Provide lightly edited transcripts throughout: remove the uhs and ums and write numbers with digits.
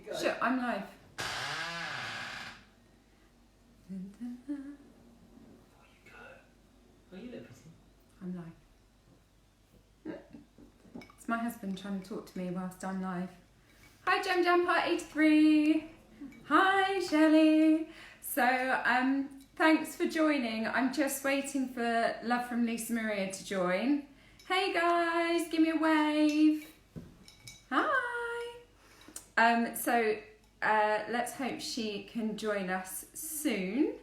go. Sure, I'm live. Oh, you go. Oh, you look pretty. I'm live. It's my husband trying to talk to me whilst I'm live. Hi, Jam Part 83. Hi, Shelley. So, thanks for joining. I'm just waiting for Love from Lisa Maria to join. Hey guys, give me a wave. Hi. Let's hope she can join us soon.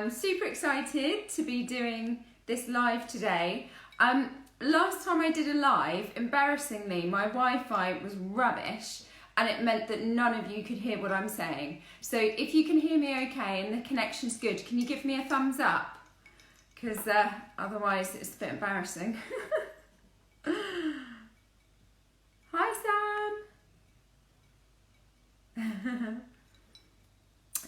Super excited to be doing this live today. Last time I did a live, embarrassingly, my Wi-Fi was rubbish and it meant that none of you could hear what I'm saying. So if you can hear me okay and the connection's good, can you give me a thumbs up? Because otherwise it's a bit embarrassing. Hi, Sam.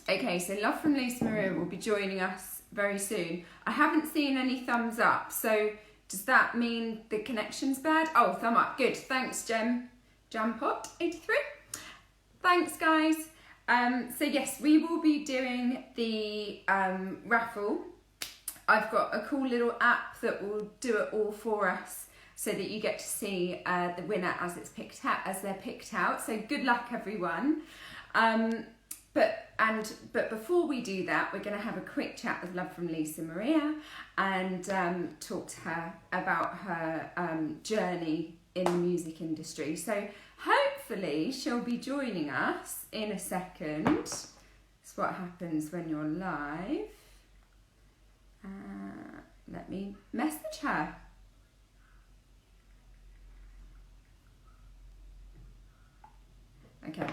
Okay, so Love from Lisa Maria will be joining us very soon. I haven't seen any thumbs up, so does that mean the connection's bad? Oh, thumb up, good. Thanks, Jampot 83. Thanks, guys. So yes, we will be doing the raffle. I've got a cool little app that will do it all for us, so that you get to see the winner as they're picked out. So good luck, everyone. But before we do that, we're going to have a quick chat with Love from Lisa Maria and talk to her about her journey in the music industry. So hopefully she'll be joining us in a second. That's what happens when you're live. Let me message her. Okay,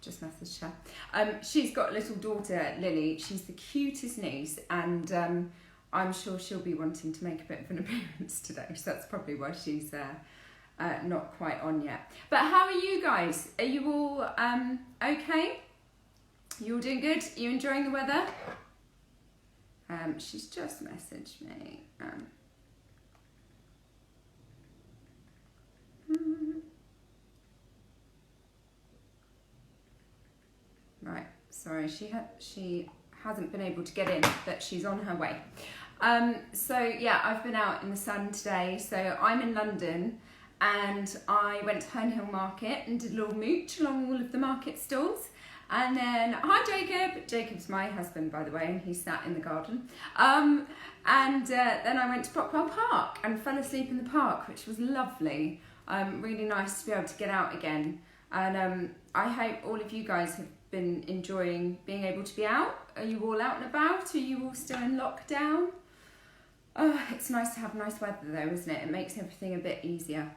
just messaged her. She's got a little daughter, Lily. She's the cutest niece, and I'm sure she'll be wanting to make a bit of an appearance today. So that's probably why she's not quite on yet. But how are you guys? Are you all okay? You all doing good? You enjoying the weather? She's just messaged me. Right, sorry, she hasn't been able to get in, but she's on her way. So yeah, I've been out in the sun today. So I'm in London, and I went to Herne Hill Market and did a little mooch along all of the market stalls. And then, hi Jacob. Jacob's my husband, by the way, and he sat in the garden. Then I went to Brockwell Park and fell asleep in the park, which was lovely. Really nice to be able to get out again. And I hope all of you guys have been enjoying being able to be out. Are you all out and about? Are you all still in lockdown? Oh, it's nice to have nice weather though, isn't it? It makes everything a bit easier.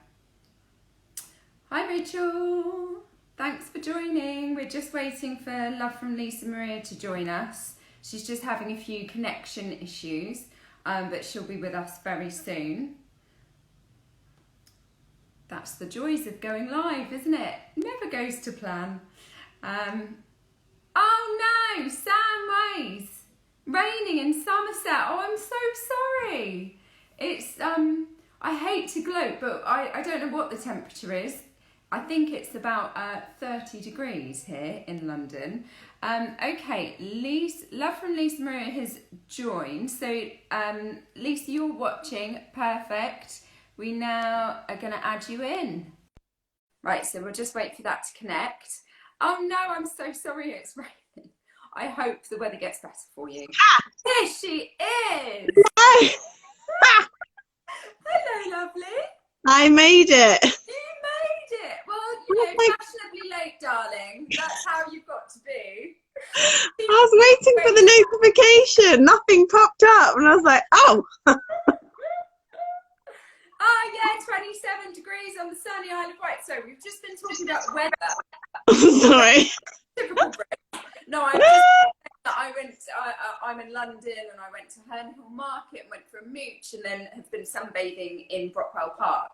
Hi Rachel. Thanks for joining. We're just waiting for Love from Lisa Maria to join us. She's just having a few connection issues, but she'll be with us very soon. That's the joys of going live, isn't it? Never goes to plan. Oh no, Sam Ways. Raining in Somerset. Oh, I'm so sorry. It's, I hate to gloat, but I don't know what the temperature is. I think it's about 30 degrees here in London. Okay, Love from Lisa Maria has joined. So, Lisa, you're watching. Perfect. We now are going to add you in. Right, so we'll just wait for that to connect. Oh no, I'm so sorry it's raining. I hope the weather gets better for you. There she is! Hi. Hello, lovely. I made it. You made it. Well, you know, fashionably late, darling. That's how you've got to be. I was waiting for the notification. Nothing popped up, and I was like, "Oh." Oh yeah, 27 degrees on the sunny Isle of Wight. So we've just been talking about weather. Sorry. Typical Brit. No, I'm just saying that I'm in London, and I went to Herne Hill Market and went for a mooch, and then have been sunbathing in Brockwell Park.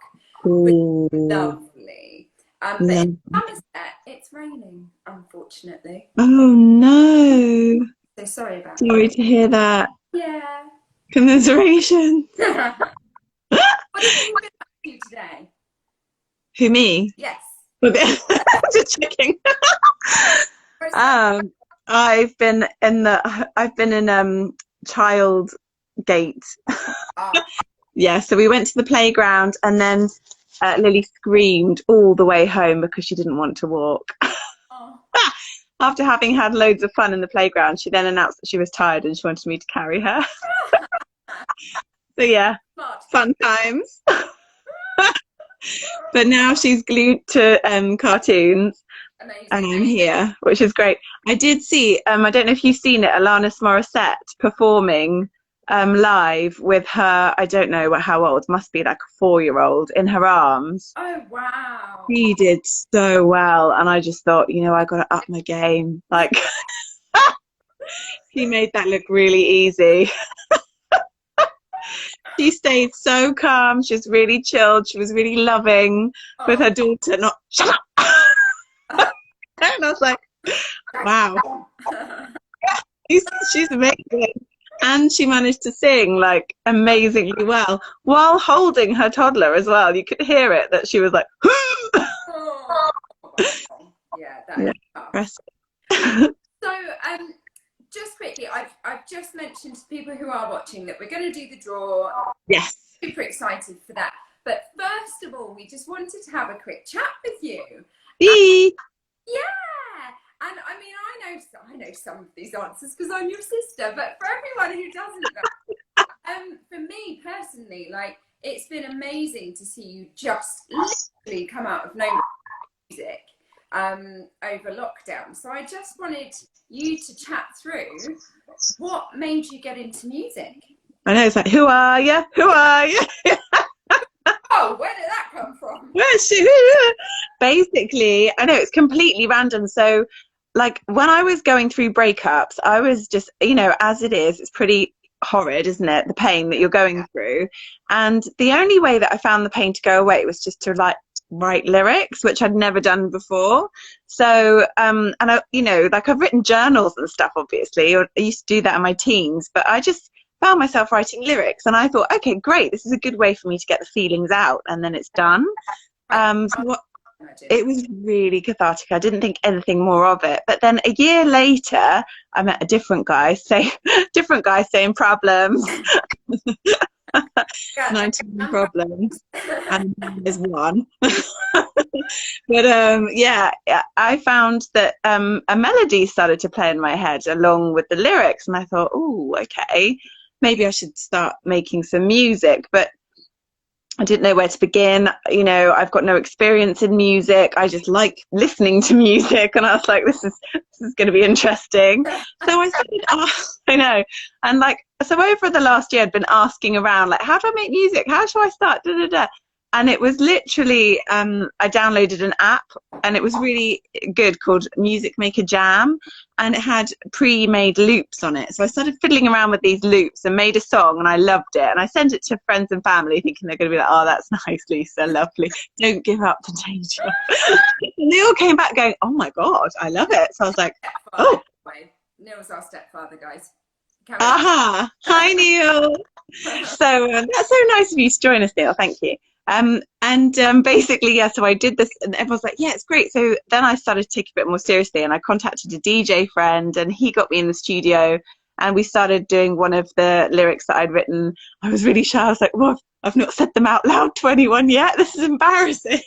Ooh. Lovely. But in Somerset, it's raining, unfortunately. Oh no. So sorry about Sorry to hear that. Yeah. Commiserations. What have you been up to today? Who, me? Yes. Just checking. I've been in child gate. Oh, Yeah, so we went to the playground and then Lily screamed all the way home because she didn't want to walk. oh. After having had loads of fun in the playground, she then announced that she was tired and she wanted me to carry her. So yeah, Smart. fun times. But now she's glued to cartoons Amazing. and I'm here, which is great. I did see, I don't know if you've seen it, Alanis Morissette performing live with her, I don't know how old, must be like a 4-year-old in her arms. Oh, wow. She did so well, and I just thought, I got to up my game. Like, she made that look really easy. She stayed so calm. She was really chilled. She was really loving with her daughter. Not shut up. And I was like, wow, she's amazing. And she managed to sing like amazingly well while holding her toddler as well. You could hear it that she was like, Oh, wow. Yeah, that is tough. So, just quickly, I've just mentioned to people who are watching that we're going to do the draw. Yes. Super excited for that. But first of all, we just wanted to have a quick chat with you. Yeah, and I mean, I know some of these answers because I'm your sister. But for everyone who doesn't know, for me personally, like it's been amazing to see you just literally come out of no music over lockdown. So I just wanted you to chat through what made you get into music. I know, it's like, who are you? Who are you? Oh, where did that come from? Where's she? Basically, I know it's completely random. So, like, when I was going through breakups, I was just, as it is, it's pretty horrid, isn't it? The pain that you're going through. And the only way that I found the pain to go away was just to, like, write lyrics, which I'd never done before. So, and I, like I've written journals and stuff, obviously, or I used to do that in my teens, but I just found myself writing lyrics and I thought, okay, great, this is a good way for me to get the feelings out and then it's done. It was really cathartic. I didn't think anything more of it. But then a year later, I met a different guy saying problems. 19 problems and there's one. But I found that a melody started to play in my head along with the lyrics and I thought, oh, okay, maybe I should start making some music. But I didn't know where to begin. I've got no experience in music. I just like listening to music, and I was like, this is going to be interesting. So I started. I know, and so over the last year, I'd been asking around, like, how do I make music? How should I start? Da, da, da. And it was literally, I downloaded an app, and it was really good called Music Maker Jam, and it had pre-made loops on it. So I started fiddling around with these loops and made a song, and I loved it. And I sent it to friends and family, thinking they're going to be like, oh, that's nice, Lisa, lovely. Don't give up the day job. And they all came back going, oh my God, I love it. So I was like, oh. Neil's our stepfather, guys. Aha, hi Neil. So that's so nice of you to join us, Neil. Thank you. Basically, yeah, so I did this and everyone's like, yeah, it's great. So then I started to take it a bit more seriously and I contacted a DJ friend and he got me in the studio and we started doing one of the lyrics that I'd written. I was really shy. I was like, well, I've not said them out loud to anyone yet. This is embarrassing.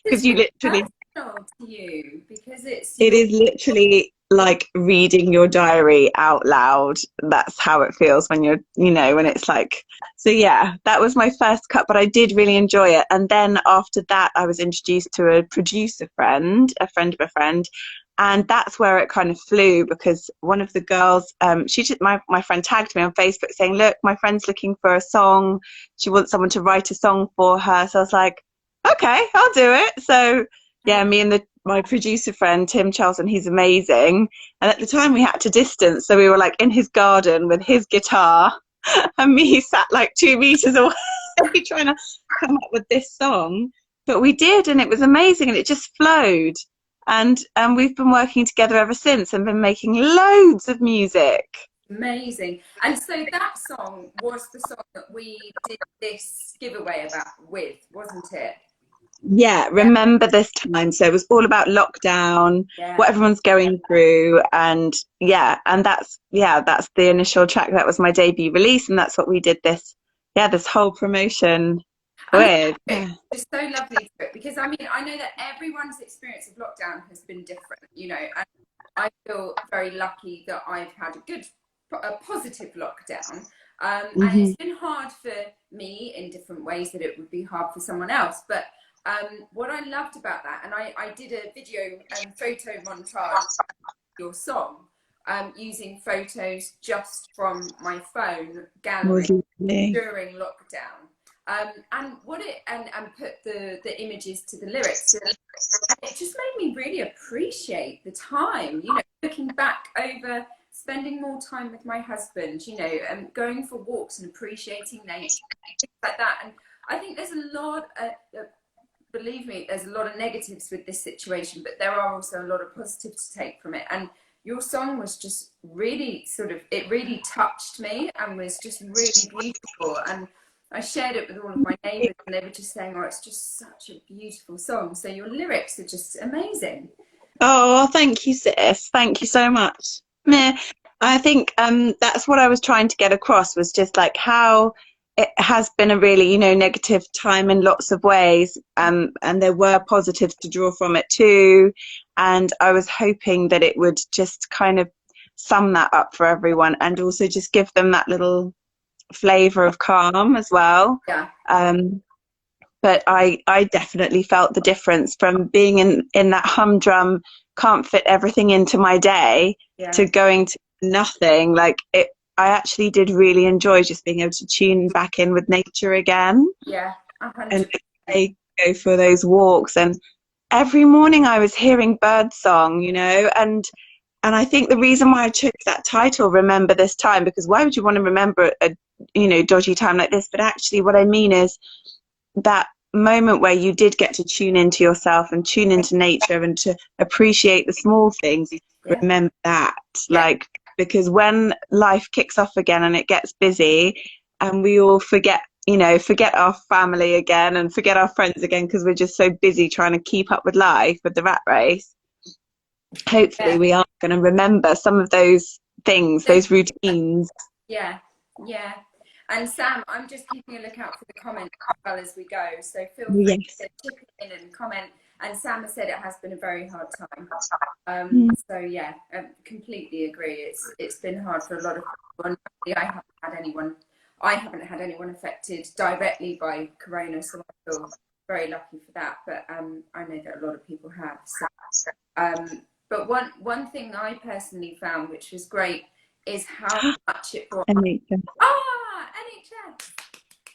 Because you literally... to you because it is literally like reading your diary out loud. That's how it feels when you're, when it's like, so yeah, that was my first cut, but I did really enjoy it. And then after that, I was introduced to a producer friend, a friend of a friend. And that's where it kind of flew because one of the girls, my friend tagged me on Facebook saying, look, my friend's looking for a song. She wants someone to write a song for her. So I was like, okay, I'll do it. So yeah, me and my producer friend, Tim Charlton, he's amazing. And at the time we had to distance. So we were like in his garden with his guitar and me sat like 2 meters away trying to come up with this song. But we did, and it was amazing and it just flowed. And we've been working together ever since and been making loads of music. Amazing. And so that song was the song that we did this giveaway with, wasn't it? Yeah, remember this time. So it was all about lockdown, Yeah. what everyone's going through, and that's the initial track. That was my debut release, and that's what we did this whole promotion And with. it's just so lovely to it, because I mean, I know that everyone's experience of lockdown has been different, you know, and I feel very lucky that I've had a positive lockdown. And Hmm. it's been hard for me in different ways that it would be hard for someone else. But what I loved about that, and I did a video and photo montage of your song, using photos just from my phone gallery Was lovely. during lockdown. And put the images to the lyrics. And it just made me really appreciate the time, you know, looking back over spending more time with my husband, you know, and going for walks and appreciating nature, things like that. And I think there's a lot, believe me, there's a lot of negatives with this situation, but there are also a lot of positives to take from it. And your song was just really it really touched me and was just really beautiful. And I shared it with all of my neighbours, and they were just saying, oh, it's just such a beautiful song. So your lyrics are just amazing. Oh, thank you, sis. Thank you so much. Meh. I think that's what I was trying to get across, was just like how it has been a really, negative time in lots of ways, and there were positives to draw from it too. And I was hoping that it would just kind of sum that up for everyone, and also just give them that little flavor of calm as well. Yeah. But I definitely felt the difference from being in that humdrum, can't fit everything into my day, Yeah. to going to nothing. Like it, I actually did really enjoy just being able to tune back in with nature again. Yeah. And 100%. I go for those walks, and every morning I was hearing birdsong, and I think the reason why I chose that title, Remember This Time, because why would you want to remember a dodgy time like this? But actually what I mean is that moment where you did get to tune into yourself and tune into nature and to appreciate the small things. Yeah. Remember that. Yeah. Because when life kicks off again and it gets busy and we all forget our family again and forget our friends again, because we're just so busy trying to keep up with life, with the rat race, hopefully we are going to remember some of those things, those routines. Yeah. And Sam, I'm just keeping a lookout for the comments as well as we go. So feel free to chip in and comment. And Sam has said it has been a very hard time. So yeah, I completely agree. It's been hard for a lot of people. And I haven't had anyone affected directly by corona, so I feel very lucky for that. But I know that a lot of people have. So, but one thing I personally found, which was great, is how much it brought. NHS. NHS.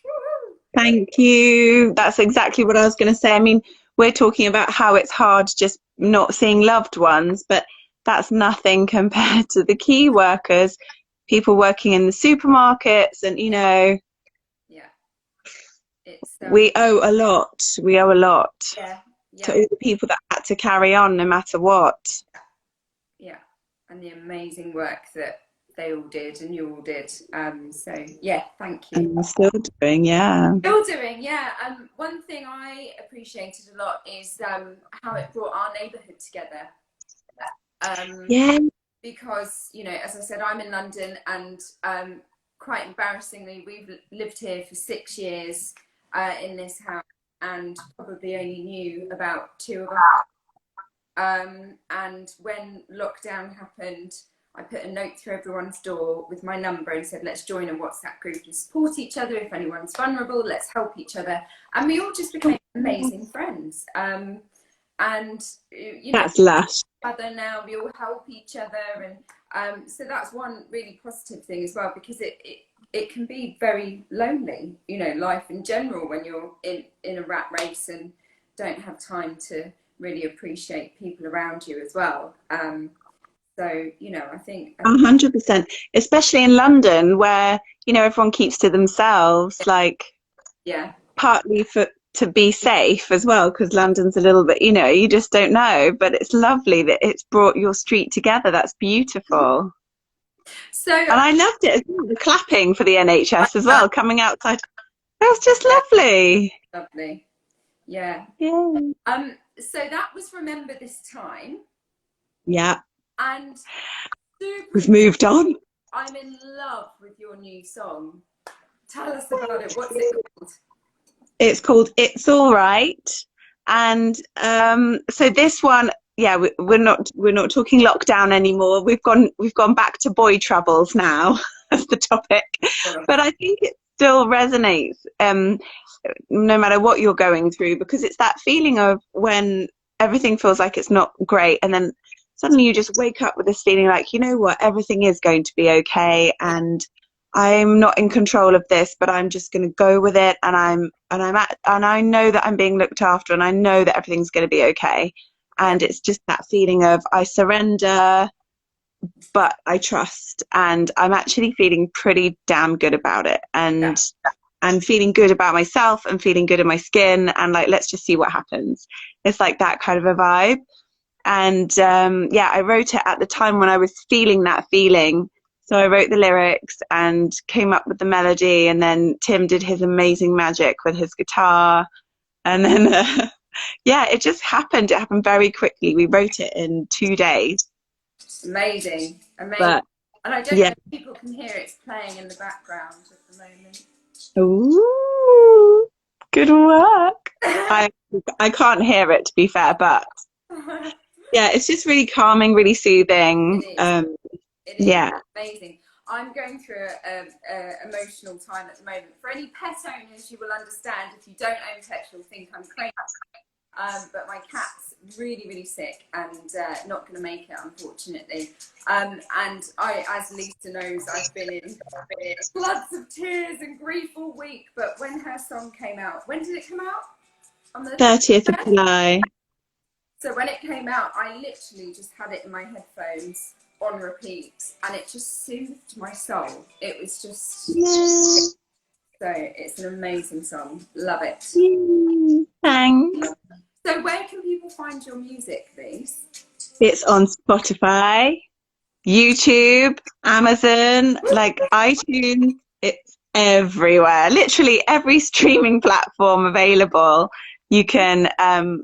Woo-hoo. Thank you. That's exactly what I was going to say. I mean, we're talking about how it's hard just not seeing loved ones, but that's nothing compared to the key workers, people working in the supermarkets, and Yeah. It's we owe a lot. We owe a lot to all the people that had to carry on no matter what. Yeah, and the amazing work that they all did and you all did. So yeah, thank you. And we're still doing, yeah. Still doing, yeah. One thing I appreciated a lot is how it brought our neighbourhood together. Yeah. Because, as I said, I'm in London, and quite embarrassingly, we've lived here for 6 years in this house, and probably only knew about 2 of us. And when lockdown happened, I put a note through everyone's door with my number and said, let's join a WhatsApp group and support each other. If anyone's vulnerable, let's help each other. And we all just became amazing friends. And that's lush. Other now, we all help each other, and so that's one really positive thing as well, because it can be very lonely, life in general, when you're in a rat race and don't have time to really appreciate people around you as well. So I think 100%, especially in London, where everyone keeps to themselves, partly to be safe as well, because London's a little bit, you just don't know. But it's lovely that it's brought your street together. That's beautiful. So, and I loved it as well, the clapping for the NHS as well, coming outside. That was just lovely. Lovely. Yeah. Yay. So that was Remember This Time. Yeah. And super We've moved on. I'm in love with your new song. Tell us about it. What's it called? It's called It's All Right. And so this one, yeah, we're not talking lockdown anymore. We've gone back to boy troubles now as the topic. But I think it still resonates, no matter what you're going through, because it's that feeling of when everything feels like it's not great, and then suddenly you just wake up with this feeling like, you know what, everything is going to be okay, and I'm not in control of this, but I'm just going to go with it, and I know that I'm being looked after, and I know that everything's going to be okay. And it's just that feeling of I surrender, but I trust, and I'm actually feeling pretty damn good about it, and I'm feeling good about myself and feeling good in my skin, and like, let's just see what happens. It's like that kind of a vibe. And yeah, I wrote it at the time when I was feeling that feeling. So I wrote the lyrics and came up with the melody, and then Tim did his amazing magic with his guitar, and then yeah, it just happened. It happened very quickly. We wrote it in 2 days. Amazing. But and I don't know if people can hear it's playing in the background at the moment. Ooh, good work. I can't hear it, to be fair, but yeah, it's just really calming, really soothing. It is yeah, amazing. I'm going through a emotional time at the moment. For any pet owners, you will understand. If you don't own pets, you'll think I'm crazy. But my cat's really, really sick and not going to make it, unfortunately. And I, as Lisa knows, I've been in floods of tears and grief all week. But when her song came out, when did it come out? On the 30th of July. So when it came out, I literally just had it in my headphones on repeat, and it just soothed my soul. It was just... Yay. So it's an amazing song. Love it. Yay. Thanks. So where can people find your music, please? It's on Spotify, YouTube, Amazon, like iTunes. It's everywhere. Literally every streaming platform available. You can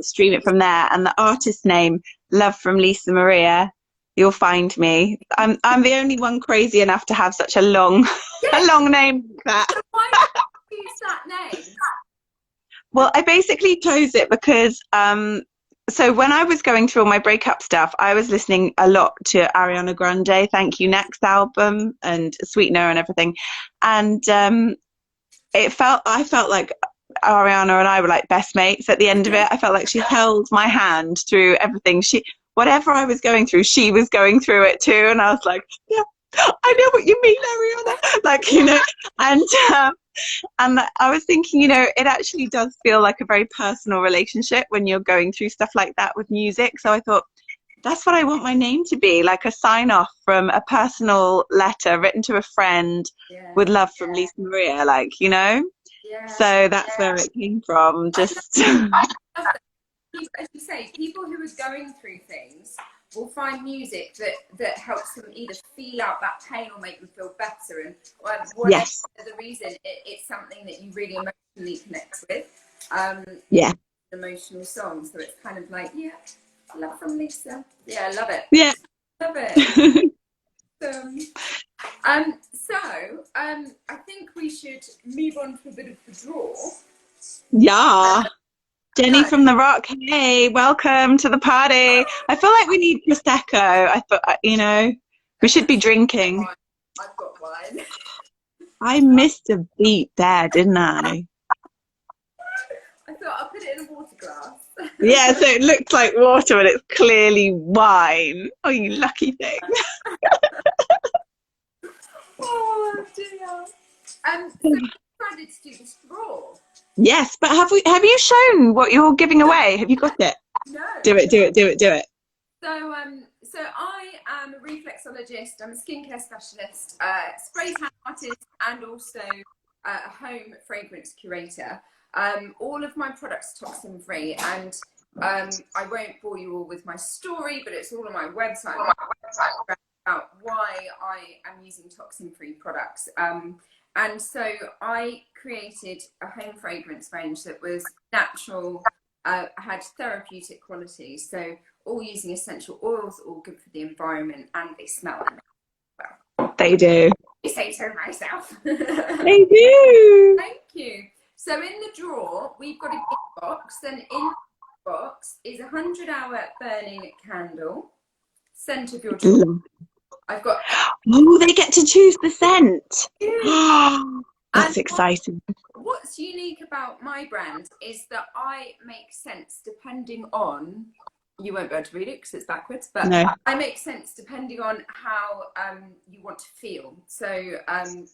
stream it from there. And the artist name, Love from Lisa Maria, you'll find me. I'm the only one crazy enough to have such a long name like that. So why did you use that name? Well, I basically chose it because so when I was going through all my breakup stuff, I was listening a lot to Ariana Grande, Thank You Next album, and Sweetener and everything. And I felt like Ariana and I were like best mates at the end of it. I felt like she held my hand through everything. Whatever I was going through, she was going through it too. And I was like, yeah, I know what you mean, Ariana. Like, you know, and I was thinking, you know, it actually does feel like a very personal relationship when you're going through stuff like that with music. So I thought, that's what I want my name to be, like a sign off from a personal letter written to a friend with love from Lisa Maria, like, you know? So that's where it came from. Just as you say, people who are going through things will find music that helps them either feel out that pain or make them feel better, and whatever the reason, it's something that you really emotionally connect with. Emotional song, so it's kind of like, Love from Lisa. Yeah, I love it. Yeah, love it. I think we should move on to a bit of the draw. Yeah. Jenny from the Rock, hey, welcome to the party. I feel like we need Prosecco. I thought, you know, we should be drinking. I've got wine. I missed a beat there, didn't I? I thought I'll put it in a water glass. Yeah, so it looks like water, but it's clearly wine. Oh, you lucky thing. Oh dear. So we decided to do the straw. Yes, but have you shown what you're giving away? Have you got it? No. Do it. So I am a reflexologist. I'm a skincare specialist, spray tan artist, and also a home fragrance curator. All of my products are toxin free, and I won't bore you all with my story, but it's all on my website about why I am using toxin free products. And so I created a home fragrance range that was natural, had therapeutic qualities. So all using essential oils, all good for the environment, and they smell well. They do. I say so myself. They do. Thank you. So in the drawer, we've got a gift box, and in the box is a 100-hour burning candle, scent of your choice. I've got. Oh, they get to choose the scent. That's And exciting. What's unique about my brand is that I make sense depending on. You won't be able to read it because it's backwards, but No. I make sense depending on how you want to feel. So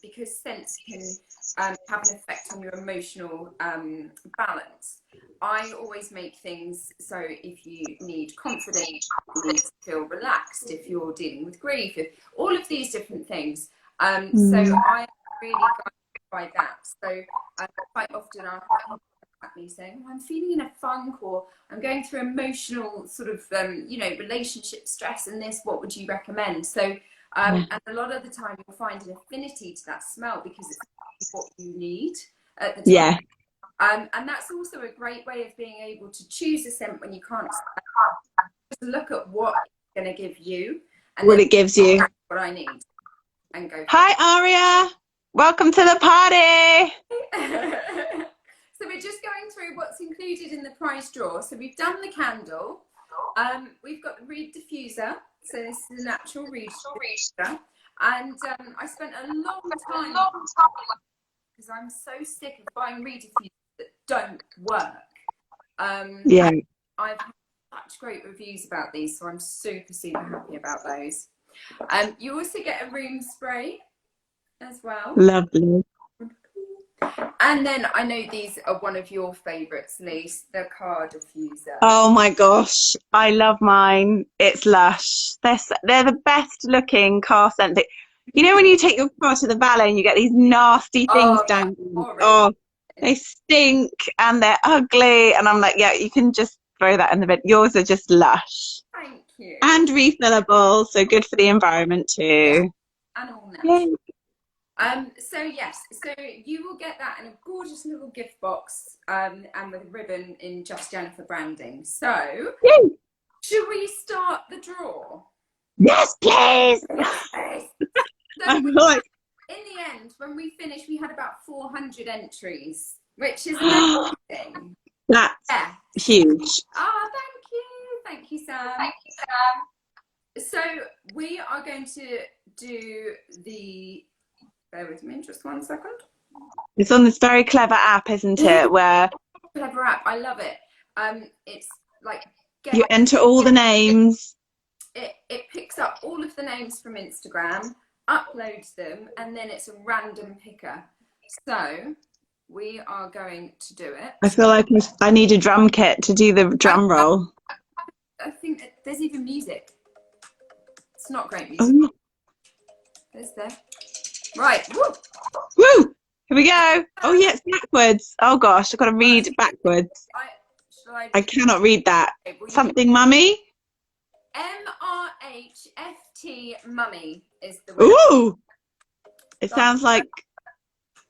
because scents can have an effect on your emotional balance, I always make things so if you need confidence, you need to feel relaxed, if you're dealing with grief, if, all of these different things. So I really guide by that. So quite often I'll have at me saying, oh, I'm feeling in a funk, or I'm going through emotional sort of relationship stress and this, what would you recommend? So and a lot of the time you'll find an affinity to that smell because it's what you need at the time. And that's also a great way of being able to choose a scent when you can't just look at what it's going to give you and what it gives you, what I need, and go. Hi Aria, welcome to the party. So we're just going through what's included in the prize draw. So we've done the candle. We've got the reed diffuser. So this is a natural reed diffuser. And I spent a long time because I'm so sick of buying reed diffusers that don't work. I've had such great reviews about these, so I'm super happy about those. You also get a room spray as well. Lovely. And then I know these are one of your favourites, Lise, the car diffuser. Oh my gosh, I love mine. It's Lush. They're the best looking car scent. You know when you take your car to the valet and you get these nasty things down. Oh, they stink and they're ugly. And I'm like, yeah, you can just throw that in the bin. Yours are just Lush. Thank you. And refillable, so good for the environment too. And all natural. So yes, so you will get that in a gorgeous little gift box and with a ribbon in Just Jennifer branding. So should we start the draw? Yes, please. Yes, please. So in the end, when we finished, we had about 400 entries, which is amazing. That's huge. Oh, thank you, Sam. So we are going to do the. Bear with me just 1 second. It's on this very clever app, isn't it? Where clever app, I love it. It's like you enter all the names. It picks up all of the names from Instagram, uploads them, and then it's a random picker. So we are going to do it. I feel like I need a drum kit to do the drum roll. I think there's even music. It's not great music. Oh. There's there. Right. Woo! Woo! Here we go. Oh yeah, it's backwards. Oh gosh, I've got to read backwards. I cannot read that. Something mummy? MRHFT mummy is the word. Ooh! It sounds like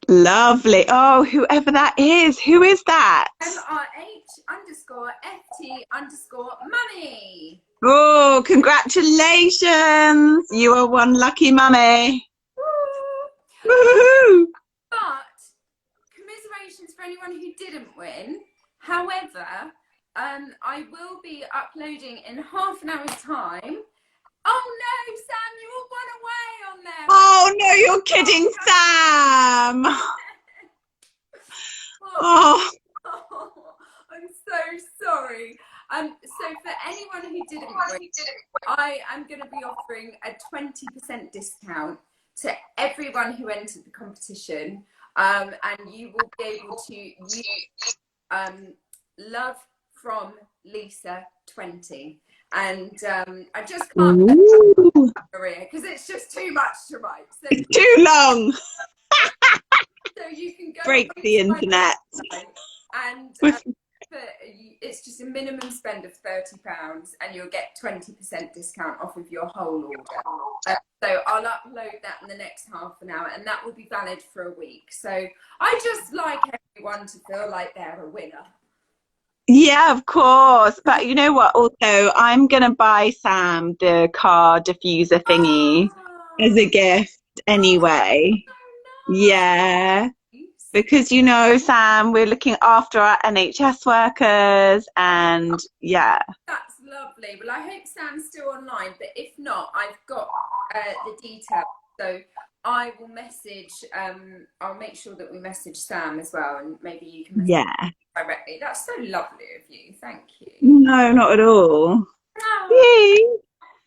lovely. Oh, whoever that is. Who is that? MRH_FT_mummy. Oh, congratulations. You are one lucky mummy. Woohoo! But commiserations for anyone who didn't win. However, I will be uploading in half an hour's time. Oh no, Sam, you all went away on there. Oh no, you're kidding, Sam. Oh. I'm so sorry. So for anyone who didn't win, I am going to be offering a 20% discount to everyone who entered the competition, and you will be able to use Love from Lisa 20, and I just can't Maria because it's just too much to write. So it's too long. So you can go break the internet, and it's just a minimum spend of £30, and you'll get 20% discount off of your whole order. So I'll upload that in the next half an hour, and that will be valid for a week. So I just like everyone to feel like they're a winner. Yeah, of course. But you know what? Also, I'm gonna buy Sam the car diffuser thingy as a Oh, gift anyway. Yeah, so nice. because Sam, we're looking after our NHS workers, and yeah, That's lovely. Well, I hope Sam's still online, but if not, I've got the details. So I will message, I'll make sure that we message Sam as well, and maybe you can message yeah. directly. That's so lovely of you. Thank you. No, not at all. Oh,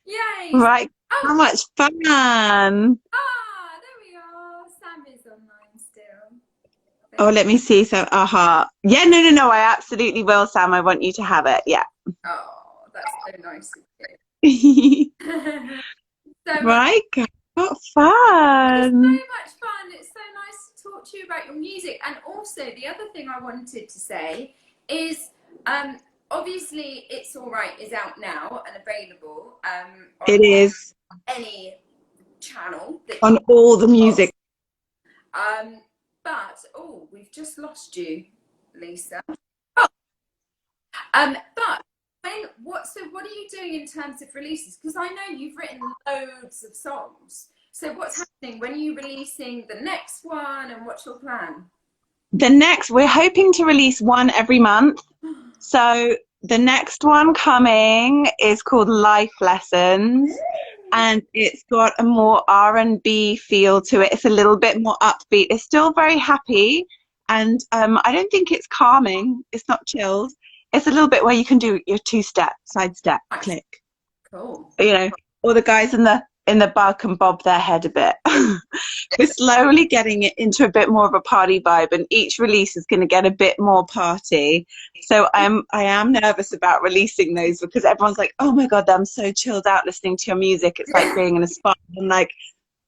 Yay! yay. Right, Oh, how much fun! there we are. Sam is online still. Oh, Thank let me see. So, aha. Yeah, no, no, no. I absolutely will, Sam. I want you to have it. Yeah. Oh, that's so nice of you. So, Right, guys, what it's fun. so much fun. It's so nice to talk to you about your music. And also, the other thing I wanted to say is obviously, It's All Right is out now and available It on is any channel that on you all the got. music. But, oh, we've just lost you, Lisa. But what are you doing in terms of releases? Because I know you've written loads of songs. So what's happening? When are you releasing the next one, and what's your plan? We're hoping to release one every month. So the next one coming is called Life Lessons, and it's got a more R&B feel to it. It's a little bit more upbeat. It's still very happy, and I don't think it's calming. It's not chills. It's a little bit where you can do your two-step, side step, Nice. click. Cool. Or the guys in the bar can bob their head a bit. We're slowly getting it into a bit more of a party vibe, and each release is going to get a bit more party. So I am nervous about releasing those because everyone's like, "Oh my God, I'm so chilled out listening to your music. It's like being in a spa." And like,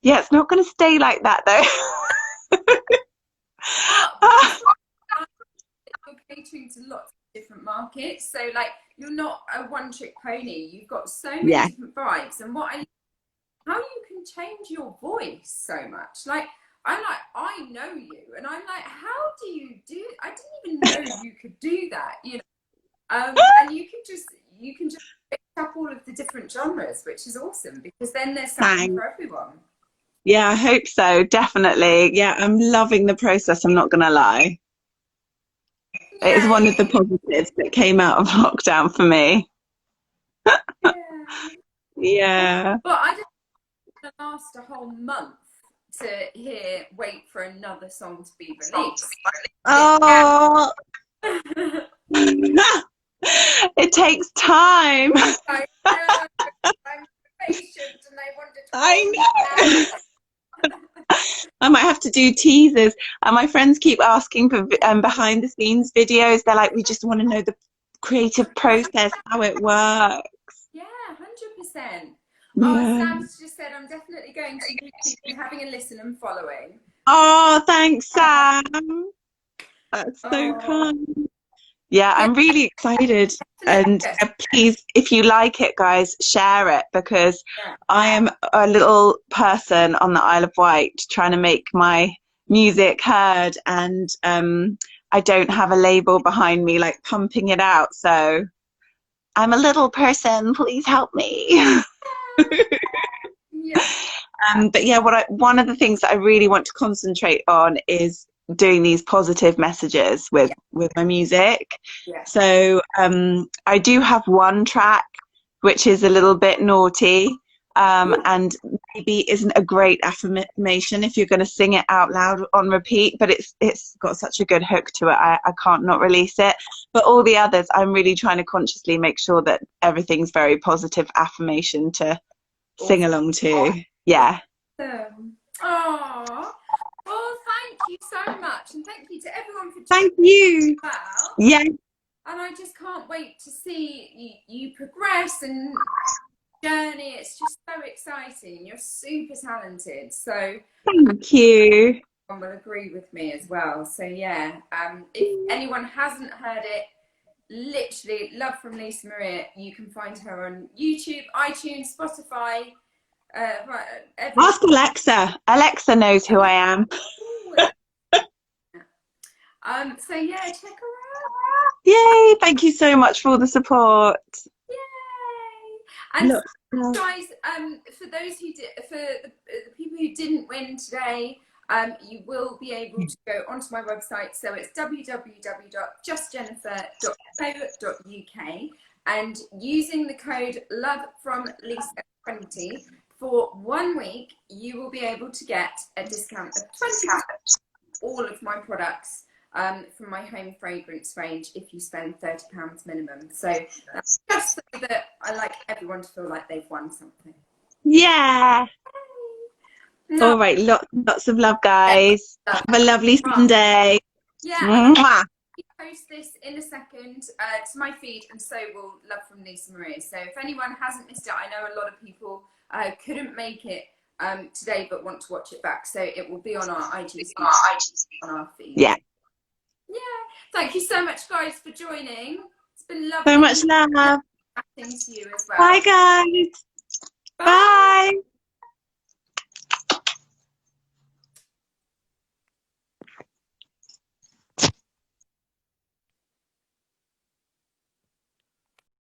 yeah, it's not going to stay like that though. But that's what I like, you're catering to lots of different markets. So like you're not a one-trick pony. You've got so many Yeah, different vibes. And how you can change your voice so much. Like I'm like, I know you, and I'm like, how do you do? I didn't even know you could do that, and you can just pick up all of the different genres, which is awesome because then there's something thanks. for everyone. Yeah, I hope so. Definitely. Yeah, I'm loving the process. I'm not going to lie. It is one of the Yay! positives that came out of lockdown for me. Yeah. Yeah. But I just want to last a whole month to wait for another song to be released. Oh, it takes time. I know, I'm patient and I wanted to I hold you know. down. I might have to do teasers. And my friends keep asking for behind the scenes videos. They're like, we just want to know the creative process, how it works. Yeah, 100%. Oh, Yeah. Sam's just said I'm definitely going to YouTube and having a listen and following. Oh, thanks, Sam. That's so Oh, kind. Yeah, yeah, I'm really excited. definitely. And please, if you like it, guys, share it because Yeah. I am a little person on the Isle of Wight trying to make my music heard, and I don't have a label behind me like pumping it out. So I'm a little person. Please help me. Yeah. But yeah, one of the things that I really want to concentrate on is doing these positive messages Yeah. with my music. Yeah. So I do have one track which is a little bit naughty, and maybe isn't a great affirmation if you're going to sing it out loud on repeat, but it's got such a good hook to it. I can't not release it. But all the others, I'm really trying to consciously make sure that everything's very positive affirmation to sing Awesome. along to. Yeah. Oh, well, thank you so much, and thank you to everyone for Thank joining you. as well. Yeah. And I just can't wait to see you progress and journey. It's just so exciting. You're super talented, so Thank you. everyone will agree with me as well. So yeah, if anyone hasn't heard it, literally Love from Lisa Maria, you can find her on YouTube, iTunes, Spotify. Ask Alexa. Alexa knows who I am. So yeah, check her out. Yay! Thank you so much for all the support. Yay! And Look, guys, for those who did, for the people who didn't win today, you will be able to go onto my website. So it's www.justjennifer.co.uk, and using the code LOVEFROMLISA20 for 1 week, you will be able to get a discount of 20% all of my products from my home fragrance range if you spend £30 minimum. So that's just so that I like everyone to feel like they've won something. yeah. No. All right, lots of love, guys. Yeah. Have a lovely Sunday. Yeah. Mwah. Post this in a second to my feed, and so will Love from Lisa Maria. So if anyone hasn't missed it, I know a lot of people couldn't make it today but want to watch it back, so it will be on our IG on our feed. Yeah. Thank you so much, guys, for joining. It's been lovely. So much love. Chatting to you as well. Bye, guys. Bye.